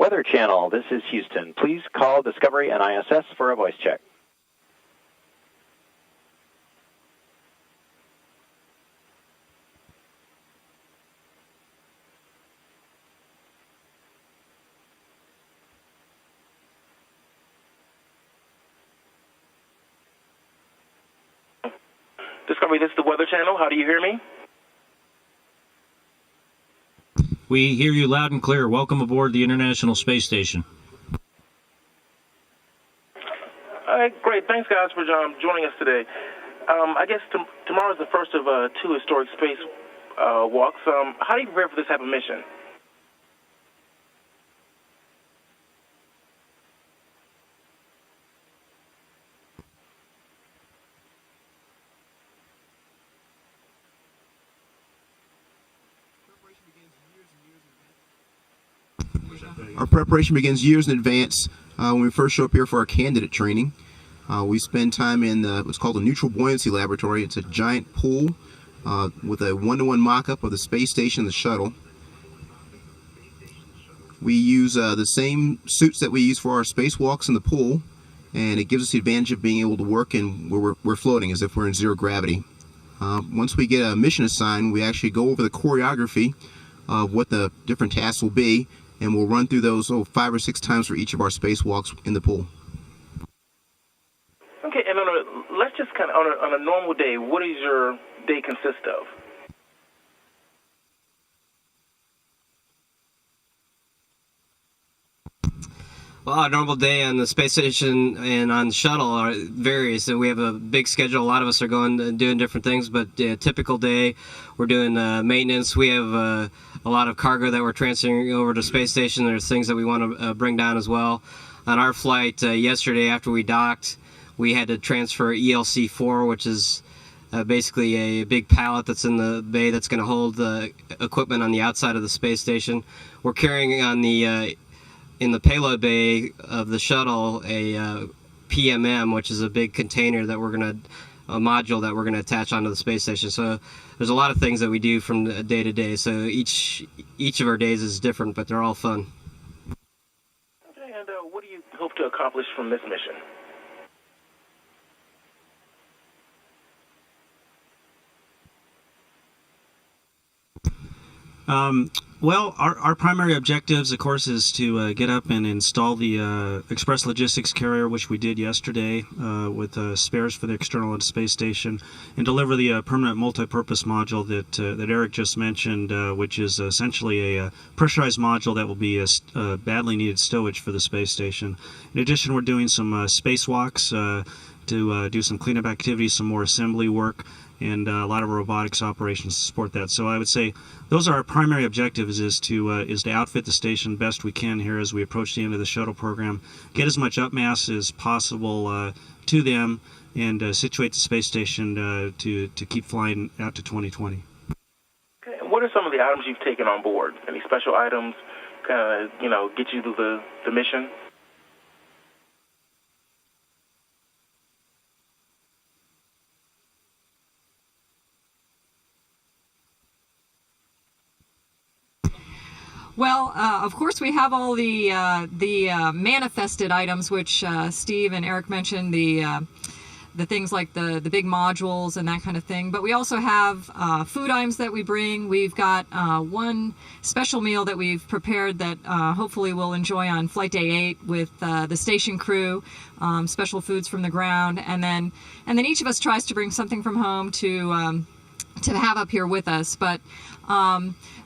Weather Channel. This is Houston. Please call Discovery and ISS for a voice check. Discovery, this is the Weather Channel. How do you hear me? We hear you loud and clear. Welcome aboard the International Space Station. All right, great. Thanks, guys, for joining us today. I guess tomorrow is the first of 2 historic space walks. How do you prepare for this type of mission? Our preparation begins years in advance when we first show up here for our candidate training. We spend time in what's called a neutral buoyancy laboratory. It's a giant pool with a one-to-one mock-up of the space station and the shuttle. We use the same suits that we use for our spacewalks in the pool, and it gives us the advantage of being able to work in where we're floating as if we're in zero gravity. Once we get a mission assigned, we actually go over the choreography of what the different tasks will be, and we'll run through those 5 or 6 times for each of our spacewalks in the pool. Okay, and let's just kind of, on a normal day, what does your day consist of? Well, a normal day on the space station and on the shuttle varies. So we have a big schedule. A lot of us are going and doing different things, but a typical day, we're doing maintenance. We have a lot of cargo that we're transferring over to space station. There's things that we want to bring down as well. On our flight yesterday, after we docked, we had to transfer ELC-4, which is basically a big pallet that's in the bay that's going to hold the equipment on the outside of the space station. We're carrying on the in the payload bay of the shuttle a PMM, which is a big container that we're going to, a module that we're going to attach onto the space station. So there's a lot of things that we do from day to day. So each of our days is different, but they're all fun. Okay, and what do you hope to accomplish from this mission? Well, our primary objectives, of course, is to get up and install the Express Logistics Carrier, which we did yesterday with spares for the external space station, and deliver the permanent multi-purpose module that Eric just mentioned, which is essentially a pressurized module that will be a badly needed stowage for the space station. In addition, we're doing some spacewalks to do some cleanup activities, some more assembly work, and a lot of robotics operations to support that. So I would say those are our primary objectives: is to outfit the station best we can here as we approach the end of the shuttle program, get as much upmass as possible to them, and situate the space station to keep flying out to 2020. Okay, and what are some of the items you've taken on board? Any special items, kind of get you through the mission? Well, of course, we have all the manifested items, which Steve and Eric mentioned, the things like the big modules and that kind of thing. But we also have food items that we bring. We've got one special meal that we've prepared that hopefully we'll enjoy on Flight Day 8 with the station crew, special foods from the ground. And then each of us tries to bring something from home to have up here with us. But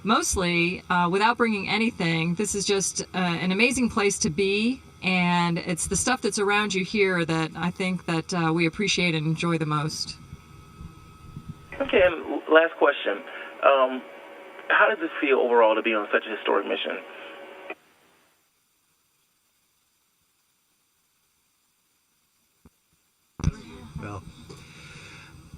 mostly, without bringing anything, this is just an amazing place to be, and it's the stuff that's around you here that I think that we appreciate and enjoy the most. Okay, and last question. How does it feel overall to be on such a historic mission?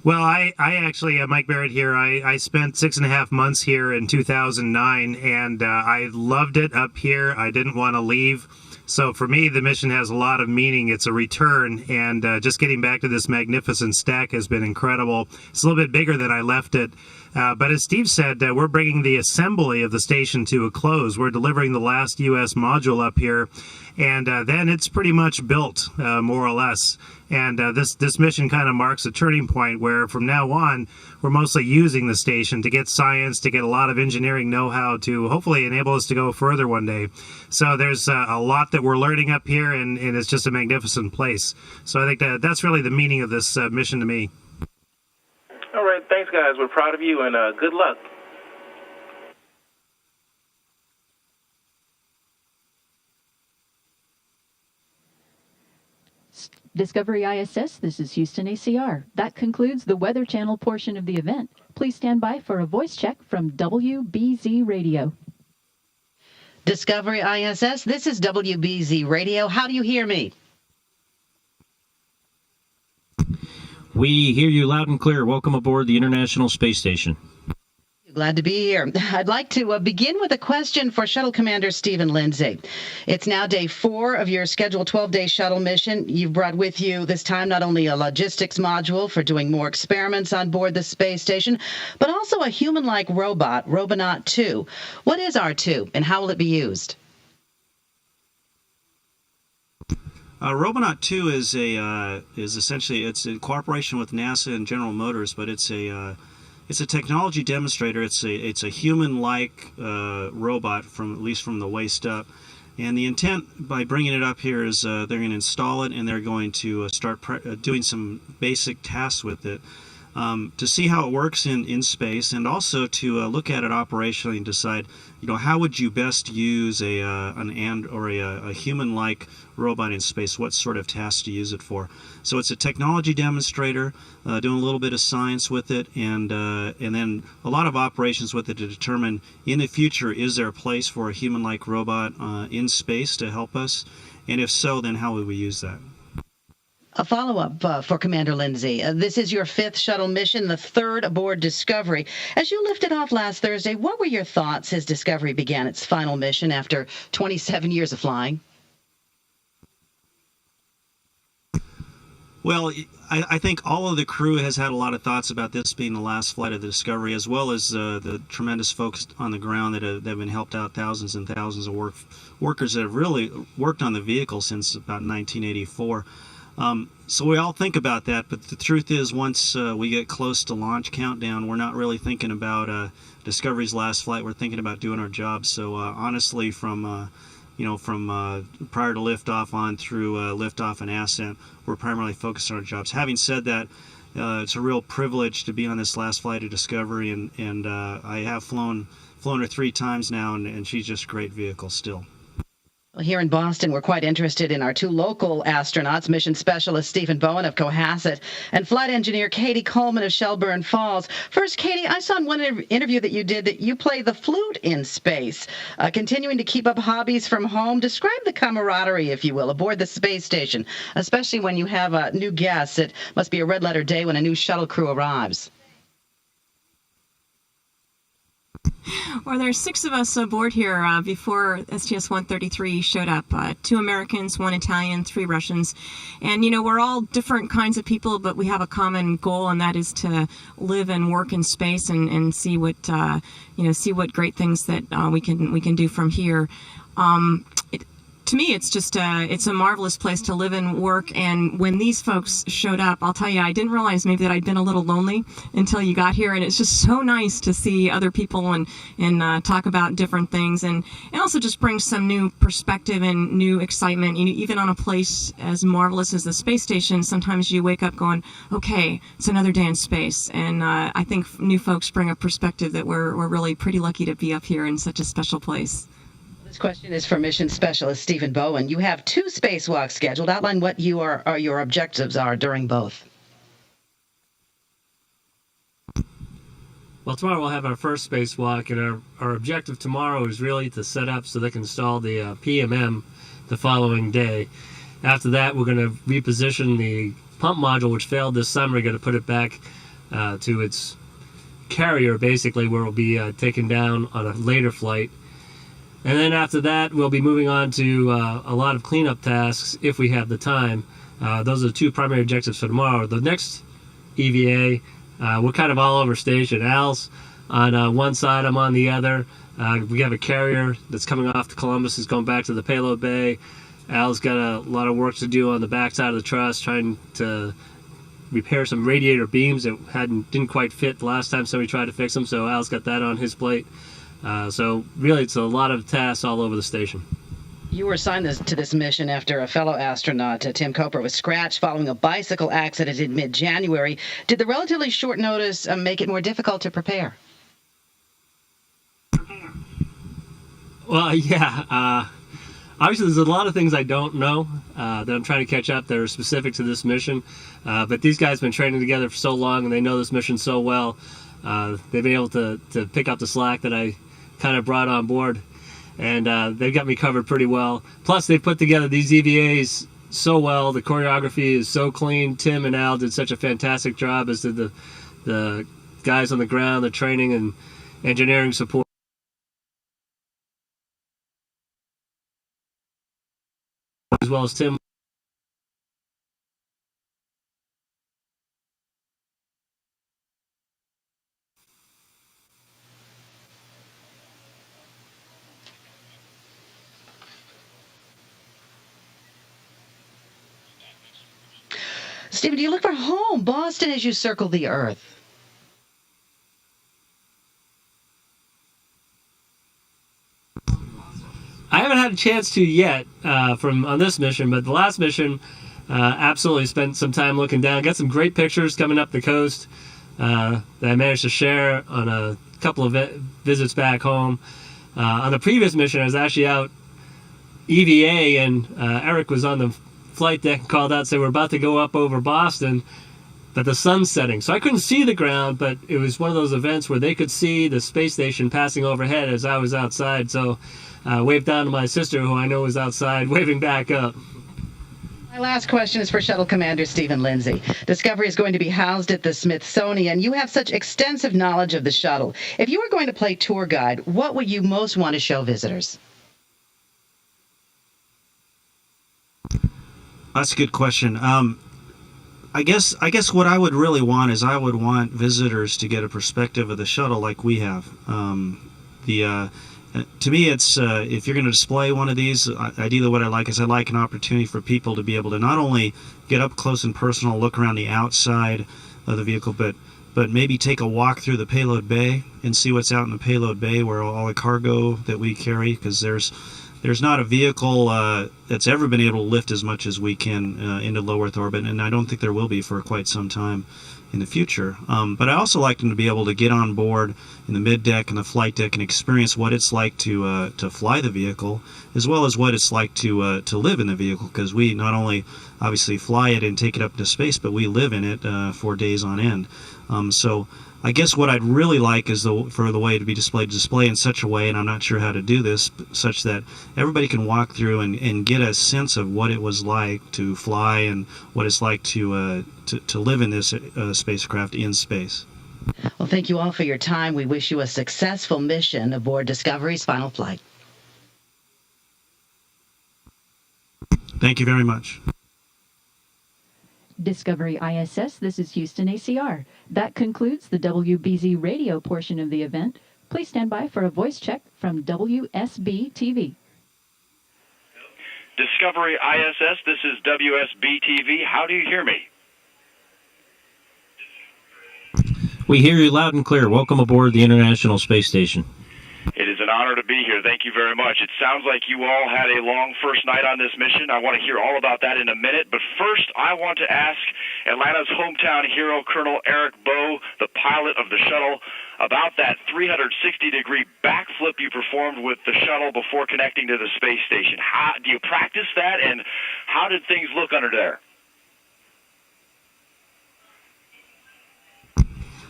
Well, I actually, Mike Barrett here, I spent 6.5 months here in 2009, and I loved it up here. I didn't want to leave. So for me, the mission has a lot of meaning. It's a return, and just getting back to this magnificent stack has been incredible. It's a little bit bigger than I left it But as Steve said, we're bringing the assembly of the station to a close. We're delivering the last U.S. module up here, and then it's pretty much built, more or less. And this mission kind of marks a turning point where from now on, we're mostly using the station to get science, to get a lot of engineering know-how to hopefully enable us to go further one day. So there's a lot that we're learning up here, and it's just a magnificent place. So I think that's really the meaning of this mission to me. All right, thanks, guys. We're proud of you, and good luck. Discovery ISS, this is Houston ACR. That concludes the Weather Channel portion of the event. Please stand by for a voice check from WBZ Radio. Discovery ISS, this is WBZ Radio. How do you hear me? We hear you loud and clear. Welcome aboard the International Space Station. Glad to be here. I'd like to begin with a question for Shuttle Commander Stephen Lindsay. It's now day 4 of your scheduled 12-day shuttle mission. You've brought with you this time not only a logistics module for doing more experiments on board the space station, but also a human-like robot, Robonaut 2. What is R2, and how will it be used? Robonaut 2 is essentially it's in cooperation with NASA and General Motors, but it's a technology demonstrator. It's a human-like robot at least from the waist up. And the intent by bringing it up here is they're going to install it, and they're going to start doing some basic tasks with it to see how it works in space, and also to look at it operationally and decide, how would you best use a human-like robot in space? What sort of tasks to use it for? So it's a technology demonstrator, doing a little bit of science with it, and then a lot of operations with it to determine in the future, is there a place for a human-like robot in space to help us? And if so, then how would we use that? A follow-up for Commander Lindsay. This is your 5th shuttle mission, the 3rd aboard Discovery. As you lifted off last Thursday, what were your thoughts as Discovery began its final mission after 27 years of flying? Well, I think all of the crew has had a lot of thoughts about this being the last flight of the Discovery, as well as the tremendous folks on the ground that have been helped out, thousands and thousands of workers that have really worked on the vehicle since about 1984. So we all think about that, but the truth is, once we get close to launch countdown, we're not really thinking about Discovery's last flight. We're thinking about doing our job. So honestly, from prior to liftoff on through liftoff and ascent, we're primarily focused on our jobs. Having said that, it's a real privilege to be on this last flight of Discovery, and I have flown her 3 times now, and she's just a great vehicle still. Here in Boston, we're quite interested in our 2 local astronauts, mission specialist Stephen Bowen of Cohasset and flight engineer Katie Coleman of Shelburne Falls. First, Katie, I saw in one interview that you did that you play the flute in space, continuing to keep up hobbies from home. Describe the camaraderie, if you will, aboard the space station, especially when you have new guests. It must be a red-letter day when a new shuttle crew arrives. Well, there's 6 of us aboard here before STS-133 showed up. 2 Americans, 1 Italian, 3 Russians. And, we're all different kinds of people, but we have a common goal, and that is to live and work in space and see what, see what great things that we can do from here. To me, it's just it's a marvelous place to live and work. And when these folks showed up, I'll tell you, I didn't realize maybe that I'd been a little lonely until you got here. And it's just so nice to see other people and talk about different things, and also just bring some new perspective and new excitement. Even on a place as marvelous as the space station, sometimes you wake up going, okay, it's another day in space. And I think new folks bring a perspective that we're really pretty lucky to be up here in such a special place. This question is for Mission Specialist Stephen Bowen. You have 2 spacewalks scheduled. Outline what your objectives are during both. Well, tomorrow we'll have our first spacewalk, and our objective tomorrow is really to set up so they can install the PMM the following day. After that, we're going to reposition the pump module, which failed this summer. We're going to put it back to its carrier, basically, where it will be taken down on a later flight. And then after that, we'll be moving on to a lot of cleanup tasks if we have the time. Those are the 2 primary objectives for tomorrow. The next EVA, we're kind of all over station. Al's on one side, I'm on the other. We have a carrier that's coming off to Columbus, is going back to the payload bay. Al's got a lot of work to do on the backside of the truss, trying to repair some radiator beams that didn't quite fit the last time somebody tried to fix them, so Al's got that on his plate. So really it's a lot of tasks all over the station. You were assigned to this mission after a fellow astronaut, Tim Coper, was scratched following a bicycle accident in mid-January. Did the relatively short notice make it more difficult to prepare? Well, yeah. Obviously, there's a lot of things I don't know that I'm trying to catch up that are specific to this mission. But these guys have been training together for so long, and they know this mission so well. They've been able to pick up the slack that I kind of brought on board. And they've got me covered pretty well. Plus, they've put together these EVAs so well. The choreography is so clean. Tim and Al did such a fantastic job, as did the guys on the ground, the training and engineering support, as well as Tim. Stephen, do you look for home, Boston, as you circle the Earth? I haven't had a chance to yet on this mission, but the last mission, absolutely spent some time looking down. Got some great pictures coming up the coast that I managed to share on a couple of visits back home. On the previous mission, I was actually out EVA, and Eric was on the flight deck and called out and said, we're about to go up over Boston, but the sun's setting. So I couldn't see the ground, but it was one of those events where they could see the space station passing overhead as I was outside. So I waved down to my sister, who I know was outside, waving back up. My last question is for Shuttle Commander Stephen Lindsay. Discovery is going to be housed at the Smithsonian. You have such extensive knowledge of the shuttle. If you were going to play tour guide, what would you most want to show visitors? That's a good question. I guess what I would really want is I would want visitors to get a perspective of the shuttle like we have. To me, it's if you're going to display one of these, ideally what I like is I like an opportunity for people to be able to not only get up close and personal, look around the outside of the vehicle, but maybe take a walk through the payload bay and see what's out in the payload bay, where all the cargo that we carry, because there's not a vehicle that's ever been able to lift as much as we can into low Earth orbit, and I don't think there will be for quite some time in the future. But I also like them to be able to get on board in the mid-deck and the flight deck and experience what it's like to fly the vehicle, as well as what it's like to live in the vehicle, because we not only obviously fly it and take it up into space, but we live in it for days on end. So I guess what I'd really like is for the way to be display in such a way, and I'm not sure how to do this, such that everybody can walk through and get a sense of what it was like to fly and what it's like to live in this spacecraft in space. Well, thank you all for your time. We wish you a successful mission aboard Discovery's final flight. Thank you very much. Discovery ISS, this is Houston ACR. That concludes the WBZ radio portion of the event. Please stand by for a voice check from WSB TV. Discovery ISS, this is WSB TV. How do you hear me? We hear you loud and clear. Welcome aboard the International Space Station. It is an honor to be here. Thank you very much. It sounds like you all had a long first night on this mission. I want to hear all about that in a minute. But first, I want to ask Atlanta's hometown hero, Colonel Eric Bowe, the pilot of the shuttle, about that 360-degree backflip you performed with the shuttle before connecting to the space station. How do you practice that, and how did things look under there?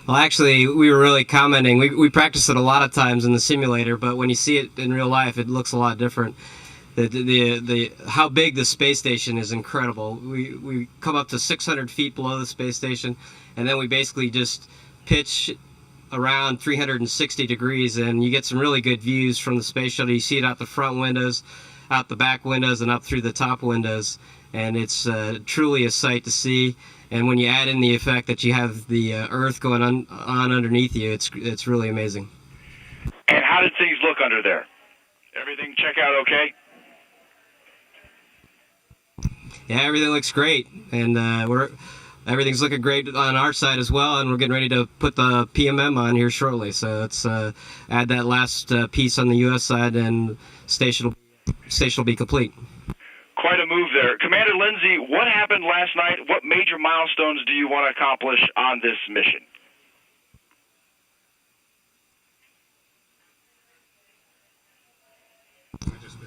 Well, actually, we were really commenting. We practiced it a lot of times in the simulator, but when you see it in real life, it looks a lot different. How big the space station is incredible. We come up to 600 feet below the space station, and then we basically just pitch around 360 degrees, and you get some really good views from the space shuttle. You see it out the front windows. out the back windows and up through the top windows, and it's truly a sight to see. And when you add in the effect that you have the Earth going on underneath you, it's really amazing. And how did things look under there? Everything check out okay? Yeah, everything looks great, and everything's looking great on our side as well, and we're getting ready to put the PMM on here shortly. So let's add that last piece on the U.S. side, and station will be complete. Quite a move there. Commander Lindsay, what happened last night? What major milestones do you want to accomplish on this mission?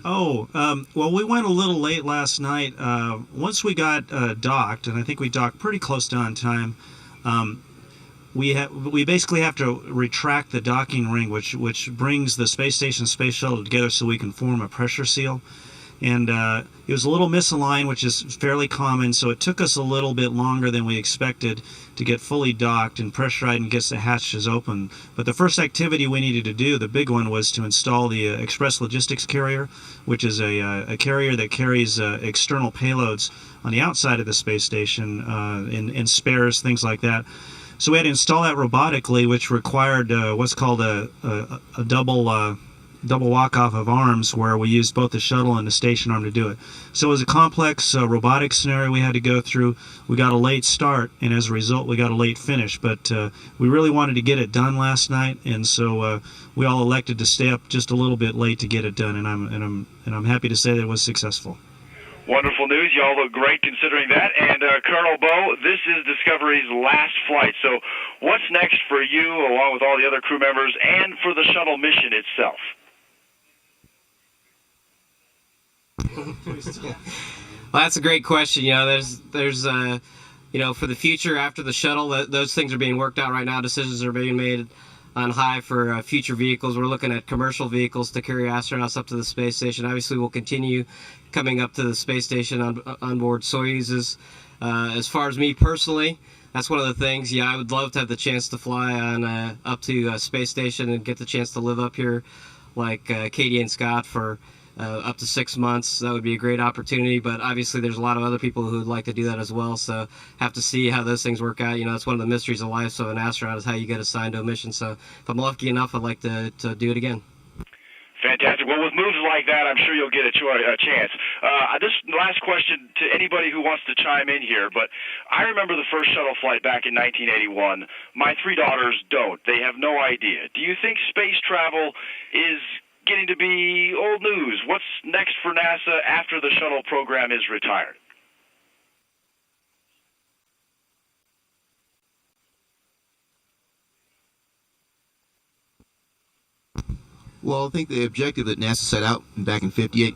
Well, we went a little late last night. Once we got docked, and I think we docked pretty close to on time, we basically have to retract the docking ring, which brings the space station and space shuttle together so we can form a pressure seal. And it was a little misaligned, which is fairly common, so it took us a little bit longer than we expected to get fully docked and pressurized and get the hatches open. But the first activity we needed to do, the big one, was to install the Express Logistics Carrier, which is a carrier that carries external payloads on the outside of the space station in spares, things like that. So we had to install that robotically, which required what's called a double walk-off of arms, where we used both the shuttle and the station arm to do it. So it was a complex robotic scenario we had to go through. We got a late start, and as a result, we got a late finish. But we really wanted to get it done last night, and so we all elected to stay up just a little bit late to get it done. And I'm happy to say that it was successful. Wonderful news. Y'all look great considering that. And Colonel Bo, this is Discovery's last flight. So what's next for you, along with all the other crew members, and for the shuttle mission itself? Well, that's a great question. There's for the future after the shuttle, those things are being worked out right now. Decisions are being made on high for future vehicles. We're looking at commercial vehicles to carry astronauts up to the space station. Obviously, we'll continue coming up to the space station on board Soyuzes. As far as me personally, that's one of the things. Yeah, I would love to have the chance to fly on up to space station and get the chance to live up here, like Katie and Scott, for up to 6 months. That would be a great opportunity, but obviously there's a lot of other people who would like to do that as well, so have to see how those things work out. That's one of the mysteries of life, so an astronaut, is how you get assigned to a mission. So if I'm lucky enough, I'd like to do it again. Fantastic. Well, with moves like that, I'm sure you'll get a chance. This last question to anybody who wants to chime in here, but I remember the first shuttle flight back in 1981. My 3 daughters don't. They have no idea. Do you think space travel is getting to be old news? What's next for NASA after the shuttle program is retired? Well, I think the objective that NASA set out back in '58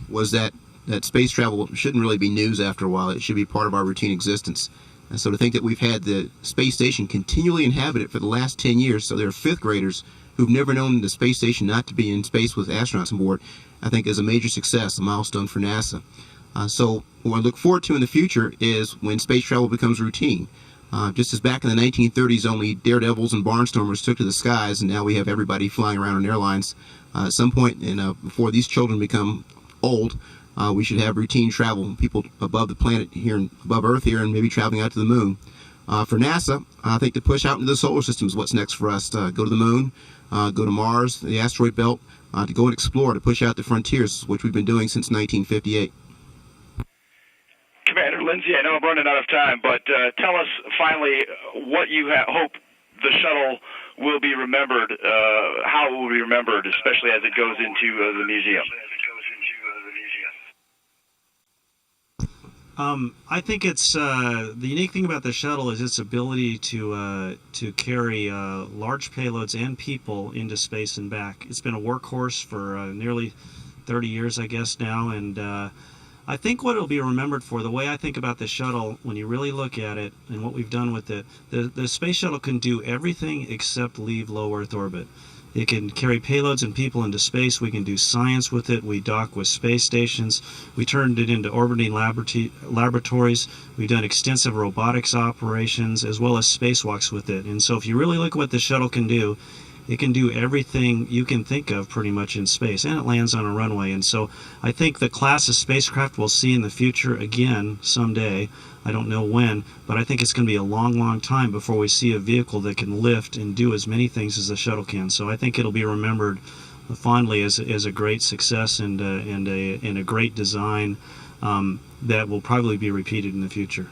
was that space travel shouldn't really be news after a while. It should be part of our routine existence. And so to think that we've had the space station continually inhabited for the last 10 years, so there are 5th graders who've never known the space station not to be in space with astronauts on board, I think is a major success, a milestone for NASA. So what I look forward to in the future is when space travel becomes routine. Just as back in the 1930s, only daredevils and barnstormers took to the skies, and now we have everybody flying around on airlines. At some point, before these children become old, we should have routine travel, people above the planet here, and above Earth here, and maybe traveling out to the moon. For NASA, I think to push out into the solar system is what's next for us. To go to the moon, go to Mars, the asteroid belt, to go and explore, to push out the frontiers, which we've been doing since 1958. Commander Lindsay, I know I'm running out of time, but tell us finally what you hope the shuttle will be remembered, how it will be remembered, especially as it goes into the museum. I think it's the unique thing about the shuttle is its ability to carry large payloads and people into space and back. It's been a workhorse for nearly 30 years, I guess, now, and I think what it'll be remembered for, the way I think about the shuttle, when you really look at it and what we've done with it, the space shuttle can do everything except leave low Earth orbit. It can carry payloads and people into space. We can do science with it. We dock with space stations. We turned it into orbiting laboratories. We've done extensive robotics operations as well as spacewalks with it. And so if you really look at what the shuttle can do, It can do everything you can think of pretty much in space, and it lands on a runway. And so I think the class of spacecraft we'll see in the future again someday. I don't know when, but I think it's going to be a long, long time before we see a vehicle that can lift and do as many things as the shuttle can. So I think it'll be remembered fondly as a great success and a great design that will probably be repeated in the future.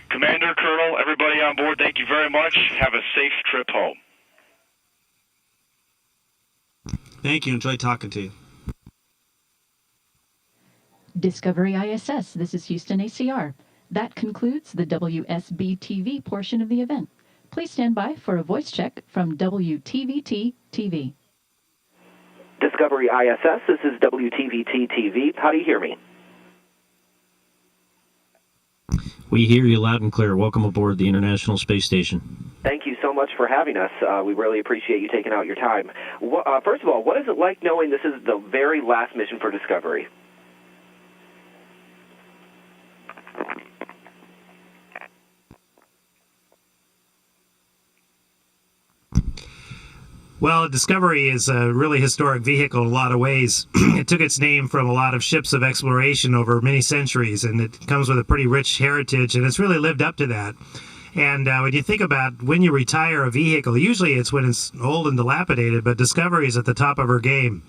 Commander, Colonel, everybody on board, thank you very much. Have a safe trip home. Thank you. Enjoyed talking to you. Discovery ISS, this is Houston ACR. That concludes the WSB-TV portion of the event. Please stand by for a voice check from WTVT-TV. Discovery ISS, this is WTVT-TV. How do you hear me? We hear you loud and clear. Welcome aboard the International Space Station. Thank you so much for having us. We really appreciate you taking out your time. First of all, what is it like knowing this is the very last mission for Discovery? Well, Discovery is a really historic vehicle in a lot of ways. It took its name from a lot of ships of exploration over many centuries, and it comes with a pretty rich heritage, and it's really lived up to that. And when you think about when you retire a vehicle, usually it's when it's old and dilapidated, but Discovery is at the top of her game.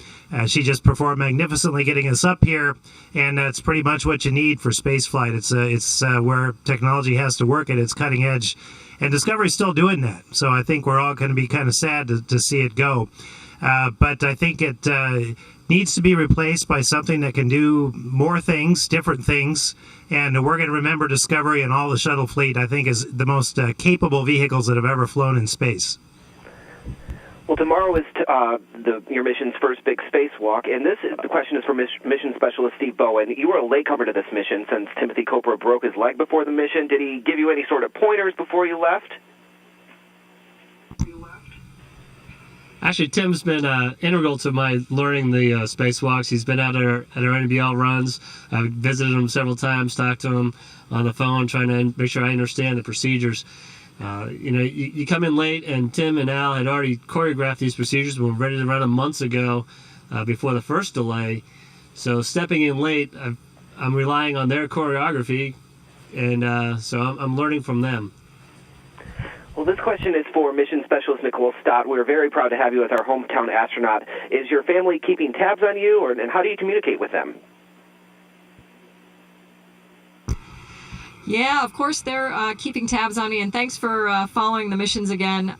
She just performed magnificently getting us up here, and that's pretty much what you need for spaceflight. It's where technology has to work at its cutting edge. And Discovery's still doing that, so I think we're all going to be kind of sad to see it go. But I think it needs to be replaced by something that can do more things, different things, and we're going to remember Discovery and all the shuttle fleet, I think, is the most capable vehicles that have ever flown in space. Well, tomorrow is your mission's first big spacewalk, and the question is for Mission Specialist Steve Bowen. You were a latecomer to this mission since Timothy Copra broke his leg before the mission. Did he give you any sort of pointers before you left? Actually, Tim's been integral to my learning the spacewalks. He's been out at our NBL runs. I've visited him several times, talked to him on the phone, trying to make sure I understand the procedures. You come in late, and Tim and Al had already choreographed these procedures and were ready to run them months ago before the first delay. So stepping in late, I'm relying on their choreography, and so I'm learning from them. Well, this question is for Mission Specialist Nicole Stott. We're very proud to have you as our hometown astronaut. Is your family keeping tabs on you, and how do you communicate with them? Yeah, of course they're keeping tabs on me, and thanks for following the missions again.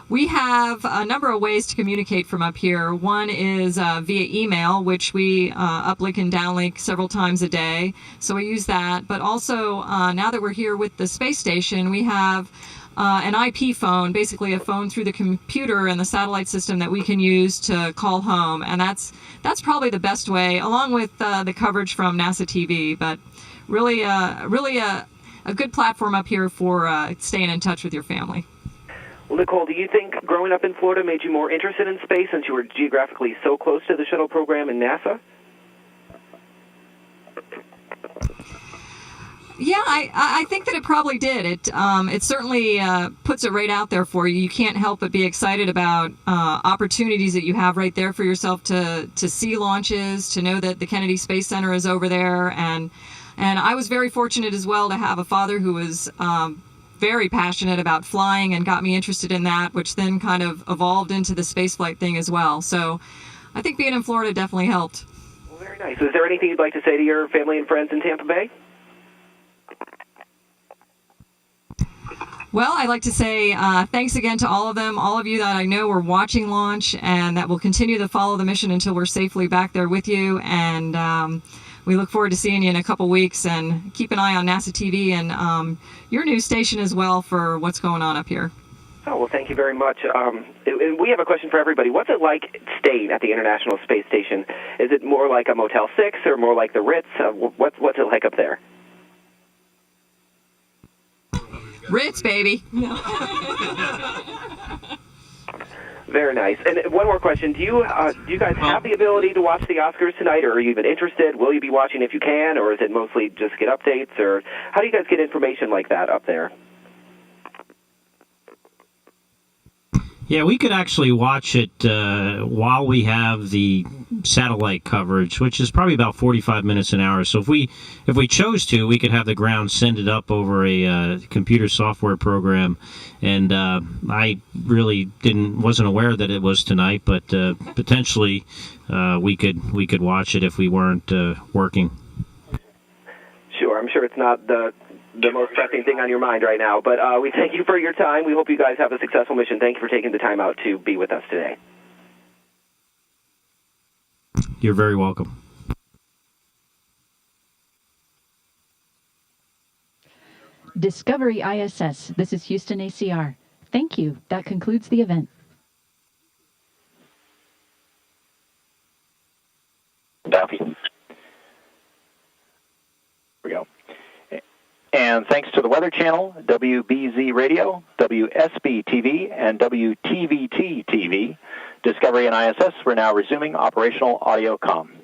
We have a number of ways to communicate from up here. One is via email, which we uplink and downlink several times a day, so we use that. But also, now that we're here with the space station, we have an IP phone, basically a phone through the computer and the satellite system that we can use to call home, and that's probably the best way, along with the coverage from NASA TV. But really a good platform up here for staying in touch with your family. Well, Nicole, do you think growing up in Florida made you more interested in space since you were geographically so close to the shuttle program in NASA? Yeah, I think that it probably did. It certainly puts it right out there for you. You can't help but be excited about opportunities that you have right there for yourself to see launches, to know that the Kennedy Space Center is over there, and I was very fortunate as well to have a father who was very passionate about flying and got me interested in that, which then kind of evolved into the spaceflight thing as well. So I think being in Florida definitely helped. Well, very nice. Is there anything you'd like to say to your family and friends in Tampa Bay? Well, I'd like to say thanks again to all of them, all of you that I know were watching launch and that will continue to follow the mission until we're safely back there with you. And we look forward to seeing you in a couple weeks, and keep an eye on NASA TV and your news station as well for what's going on up here. Oh, well, thank you very much. And we have a question for everybody. What's it like staying at the International Space Station? Is it more like a Motel 6 or more like the Ritz? What's it like up there? Ritz, baby. Very nice. And one more question. Do you guys have the ability to watch the Oscars tonight, or are you even interested? Will you be watching if you can, or is it mostly just get updates? Or how do you guys get information like that up there? Yeah, we could actually watch it while we have the satellite coverage, which is probably about 45 minutes an hour. So if we chose to, we could have the ground send it up over a computer software program. And I really wasn't aware that it was tonight, but potentially we could watch it if we weren't working. Sure, I'm sure it's not the most pressing thing on your mind right now, but we thank you for your time. We hope you guys have a successful mission. Thank you for taking the time out to be with us today. You're very welcome. Discovery ISS, this is Houston ACR. Thank you. That concludes the event. Duffy. Here we go. And thanks to the Weather Channel, WBZ Radio, WSB TV, and WTVT TV, Discovery and ISS, we're now resuming operational audio comm.